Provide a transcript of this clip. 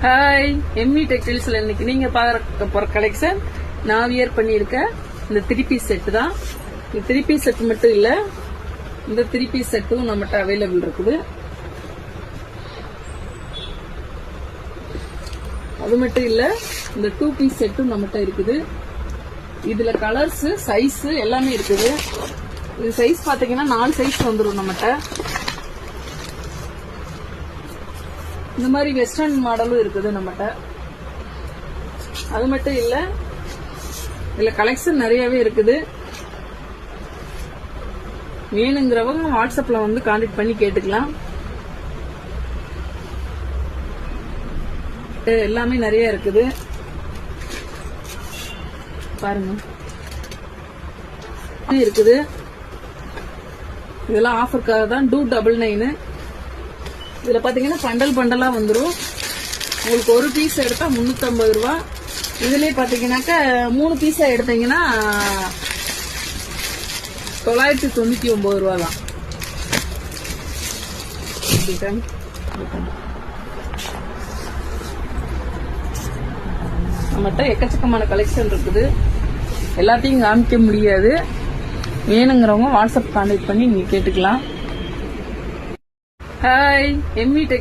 Hi, MV டெக்ஸ்டைல்ஸ்ல இன்னைக்கு நீங்க பார்க்க போற கலெக்ஷன் நான் வியர் பண்ணியிருக்க இந்த 3 பீஸ் செட் தான். இந்த 3 பீஸ் செட் மட்டும் இல்ல, இந்த 3 பீஸ் செட்டும் நம்மகிட்ட அவைலபிள் இருக்குது. அது மட்டும் இல்ல, இந்த 2 பீஸ் செட்டும் நம்மகிட்ட இருக்குது. இதுல கலர்ஸ், சைஸ் எல்லாமே இருக்குது. இது சைஸ் பாத்தீங்கன்னா 4 சைஸ் வந்துடும் நம்மகிட்ட. இந்த மாதிரி வெஸ்டர்ன் மாடலும் இருக்குது நம்மகிட்ட. அது மட்டும் இல்ல, இதுல கலெக்ஷன் நிறையவே இருக்குது. வேணுங்கிறவங்க வாட்ஸ்அப்ல வந்து கான்டாக்ட் பண்ணி கேட்டுக்கலாம். எல்லாமே நிறைய இருக்குது பாருங்க. இருக்குது இதெல்லாம் ஆஃபருக்காக தான். 299. இதுல பாத்தீங்கன்னா பண்டலா வந்துடும். உங்களுக்கு ஒரு பீஸ் எடுத்தா 350 ரூபா. இதுலயே பாத்தீங்கன்னாக்க 3 பீஸா எடுத்தீங்கன்னா 999 ரூபா தான். நம்மகிட்ட எக்கச்சக்கமான கலெக்ஷன் இருக்குது. எல்லாத்தையும் காமிக்க முடியாது. வேணுங்கிறவங்க வாட்ஸ்அப் கான்டாக்ட் பண்ணி நீங்க கேட்டுக்கலாம். Hi, MV tech